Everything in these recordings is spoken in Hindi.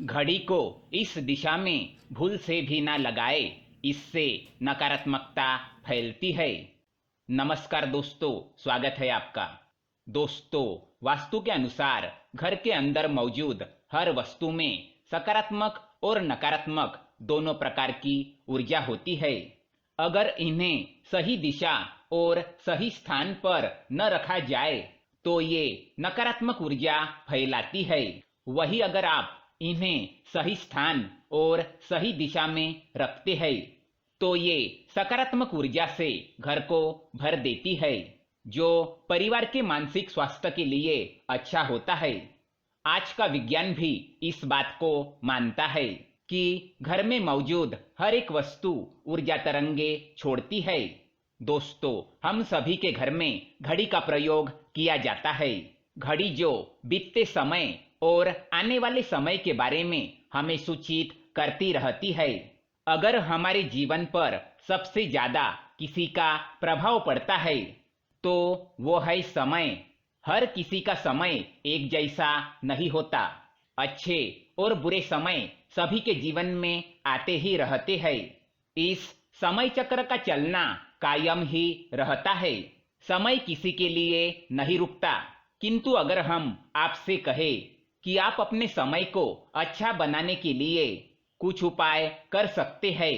घड़ी को इस दिशा में भूल से भी ना लगाए, इससे नकारात्मकता फैलती है। नमस्कार दोस्तों, स्वागत है आपका। दोस्तों, वास्तु के अनुसार घर के अंदर मौजूद हर वस्तु में सकारात्मक और नकारात्मक दोनों प्रकार की ऊर्जा होती है। अगर इन्हें सही दिशा और सही स्थान पर न रखा जाए तो ये नकारात्मक ऊर्जा फैलाती है। वही अगर आप इन्हें सही स्थान और सही दिशा में रखते हैं तो ये सकारात्मक ऊर्जा से घर को भर देती है, जो परिवार के मानसिक स्वास्थ्य के लिए अच्छा होता है। आज का विज्ञान भी इस बात को मानता है कि घर में मौजूद हर एक वस्तु ऊर्जा तरंगे छोड़ती है। दोस्तों, हम सभी के घर में घड़ी का प्रयोग किया जाता है। घड़ी जो बीतते समय और आने वाले समय के बारे में हमें सूचित करती रहती है। अगर हमारे जीवन पर सबसे ज्यादा किसी का प्रभाव पड़ता है तो वो है समय। हर किसी का समय एक जैसा नहीं होता। अच्छे और बुरे समय सभी के जीवन में आते ही रहते हैं। इस समय चक्र का चलना कायम ही रहता है। समय किसी के लिए नहीं रुकता। किंतु अगर हम आपसे कहें कि आप अपने समय को अच्छा बनाने के लिए कुछ उपाय कर सकते हैं।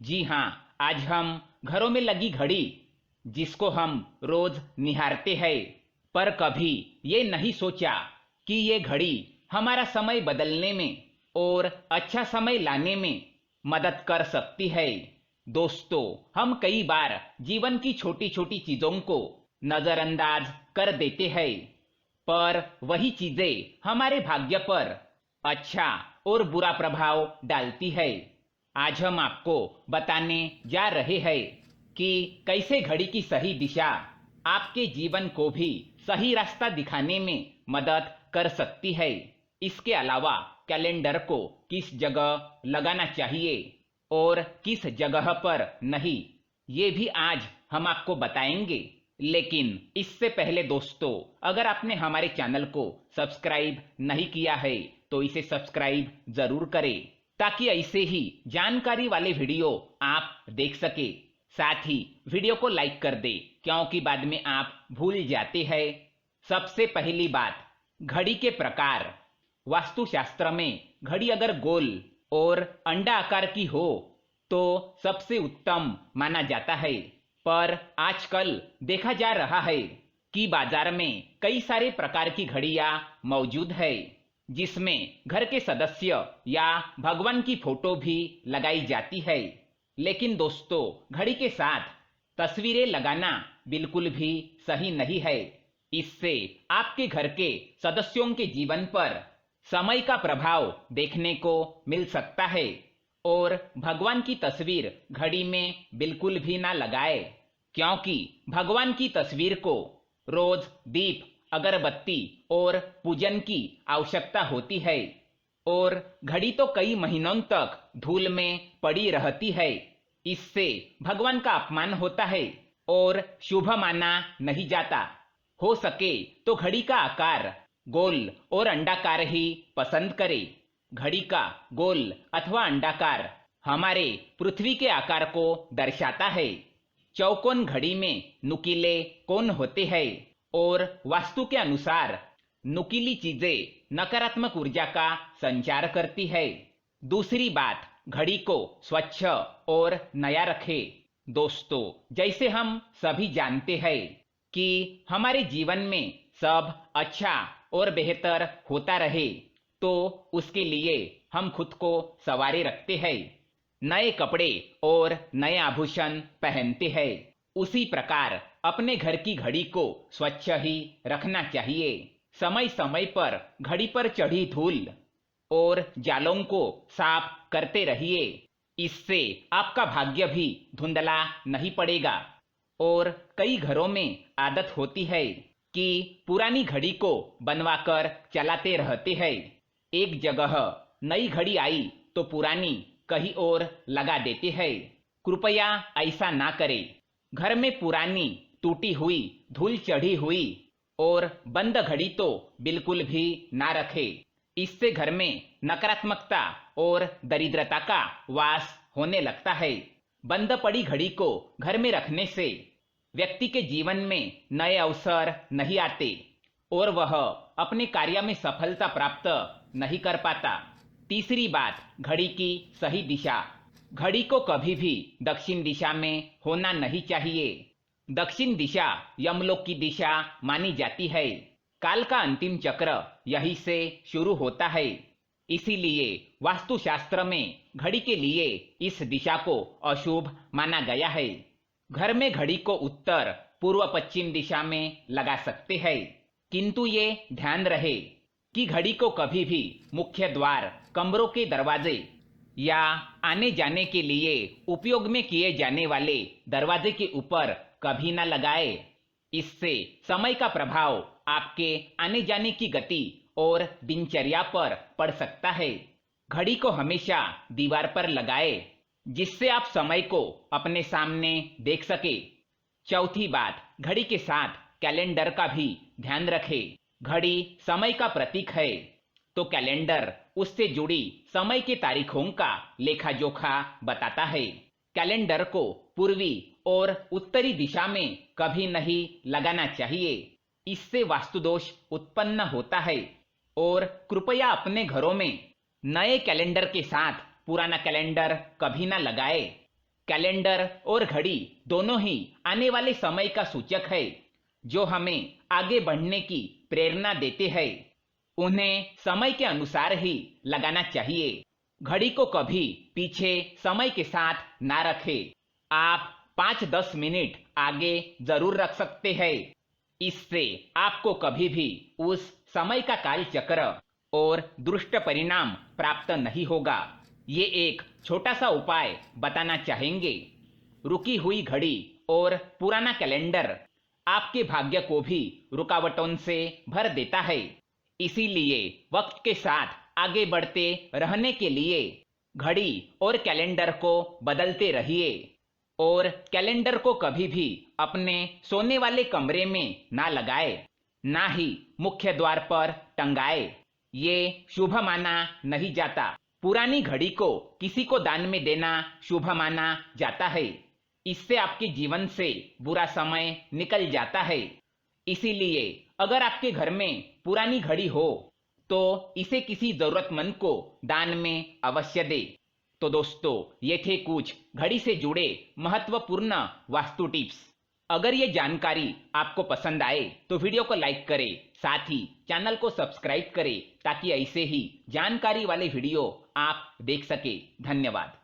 जी हाँ, आज हम घरों में लगी घड़ी, जिसको हम रोज निहारते हैं, पर कभी ये नहीं सोचा कि ये घड़ी हमारा समय बदलने में और अच्छा समय लाने में मदद कर सकती है। दोस्तों, हम कई बार जीवन की छोटी छोटी चीजों को नजरअंदाज कर देते हैं, पर वही चीजें हमारे भाग्य पर अच्छा और बुरा प्रभाव डालती है। आज हम आपको बताने जा रहे हैं कि कैसे घड़ी की सही दिशा आपके जीवन को भी सही रास्ता दिखाने में मदद कर सकती है। इसके अलावा कैलेंडर को किस जगह लगाना चाहिए और किस जगह पर नहीं, ये भी आज हम आपको बताएंगे। लेकिन इससे पहले दोस्तों, अगर आपने हमारे चैनल को सब्सक्राइब नहीं किया है तो इसे सब्सक्राइब जरूर करें, ताकि ऐसे ही जानकारी वाले वीडियो आप देख सके। साथ ही वीडियो को लाइक कर दे, क्योंकि बाद में आप भूल जाते हैं। सबसे पहली बात, घड़ी के प्रकार। वास्तुशास्त्र में घड़ी अगर गोल और अंडा आकार की हो तो सबसे उत्तम माना जाता है। पर आजकल देखा जा रहा है कि बाजार में कई सारे प्रकार की घड़ियां मौजूद है, जिसमें घर के सदस्य या भगवान की फोटो भी लगाई जाती है। लेकिन दोस्तों, घड़ी के साथ तस्वीरें लगाना बिल्कुल भी सही नहीं है। इससे आपके घर के सदस्यों के जीवन पर समय का प्रभाव देखने को मिल सकता है। और भगवान की तस्वीर घड़ी में बिल्कुल भी ना लगाए, क्योंकि भगवान की तस्वीर को रोज दीप, अगरबत्ती और पूजन की आवश्यकता होती है। और घड़ी तो कई महीनों तक धूल में पड़ी रहती है। इससे भगवान का अपमान होता है और शुभ माना नहीं जाता। हो सके तो घड़ी का आकार गोल और अंडाकार ही पसंद करें। घड़ी का गोल अथवा अंडाकार हमारे पृथ्वी के आकार को दर्शाता है। चौकोन घड़ी में नुकीले कोण होते हैं और वास्तु के अनुसार नुकीली चीजें नकारात्मक ऊर्जा का संचार करती है। दूसरी बात, घड़ी को स्वच्छ और नया रखें। दोस्तों, जैसे हम सभी जानते हैं कि हमारे जीवन में सब अच्छा और बेहतर होता रहे, तो उसके लिए हम खुद को संवारे रखते हैं, नए कपड़े और नए आभूषण पहनते हैं। उसी प्रकार अपने घर की घड़ी को स्वच्छ ही रखना चाहिए। समय समय पर घड़ी पर चढ़ी धूल और जालों को साफ करते रहिए। इससे आपका भाग्य भी धुंधला नहीं पड़ेगा। और कई घरों में आदत होती है कि पुरानी घड़ी को बनवाकर चलाते रहते हैं। एक जगह नई घड़ी आई तो पुरानी कहीं और लगा देते हैं। कृपया ऐसा ना करें। घर में पुरानी, टूटी हुई, धूल चढ़ी हुई और बंद घड़ी तो बिल्कुल भी ना रखें। इससे घर में नकारात्मकता और दरिद्रता का वास होने लगता है। बंद पड़ी घड़ी को घर में रखने से व्यक्ति के जीवन में नए अवसर नहीं आते और वह अपने कार्य में सफलता प्राप्त नहीं कर पाता। तीसरी बात, घड़ी की सही दिशा। घड़ी को कभी भी दक्षिण दिशा में होना नहीं चाहिए। दक्षिण दिशा यमलोक की दिशा मानी जाती है। काल का अंतिम चक्र यहीं से शुरू होता है। इसीलिए वास्तुशास्त्र में घड़ी के लिए इस दिशा को अशुभ माना गया है। घर में घड़ी को उत्तर पूर्व पश्चिम दिशा में लगा सकते हैं, किंतु ये ध्यान रहे कि घड़ी को कभी भी मुख्य द्वार, कमरों के दरवाजे या आने जाने के लिए उपयोग में किए जाने वाले दरवाजे के ऊपर कभी न लगाए। इससे समय का प्रभाव आपके आने जाने की गति और दिनचर्या पर पड़ सकता है। घड़ी को हमेशा दीवार पर लगाए जिससे आप समय को अपने सामने देख सके। चौथी बात, घड़ी के साथ कैलेंडर का भी ध्यान रखें। घड़ी समय का प्रतीक है, तो कैलेंडर उससे जुड़ी समय की तारीखों का लेखा जोखा बताता है। कैलेंडर को पूर्वी और उत्तरी दिशा में कभी नहीं लगाना चाहिए, इससे वास्तुदोष उत्पन्न होता है। और कृपया अपने घरों में नए कैलेंडर के साथ पुराना कैलेंडर कभी ना लगाए। कैलेंडर और घड़ी दोनों ही आने वाले समय का सूचक है, जो हमें आगे बढ़ने की प्रेरणा देते हैं। उन्हें समय के अनुसार ही लगाना चाहिए। घड़ी को कभी पीछे समय के साथ ना रखें। आप 5-10 मिनट आगे जरूर रख सकते हैं। इससे आपको कभी भी उस समय का काल चक्र और दुष्ट परिणाम प्राप्त नहीं होगा। ये एक छोटा सा उपाय बताना चाहेंगे। रुकी हुई घड़ी और पुराना कैलेंडर आपके भाग्य को भी रुकावटों से भर देता है। इसीलिए वक्त के साथ आगे बढ़ते रहने के लिए घड़ी और कैलेंडर को बदलते रहिए। और कैलेंडर को कभी भी अपने सोने वाले कमरे में ना लगाए, ना ही मुख्य द्वार पर टंगाए। ये शुभ माना नहीं जाता। पुरानी घड़ी को किसी को दान में देना शुभ माना जाता है। इससे आपके जीवन से बुरा समय निकल जाता है। इसीलिए अगर आपके घर में पुरानी घड़ी हो तो इसे किसी जरूरतमंद को दान में अवश्य दे। तो दोस्तों, ये थे कुछ घड़ी से जुड़े महत्वपूर्ण वास्तु टिप्स। अगर ये जानकारी आपको पसंद आए तो वीडियो को लाइक करें, साथ ही चैनल को सब्सक्राइब करें ताकि ऐसे ही जानकारी वाले वीडियो आप देख सके। धन्यवाद।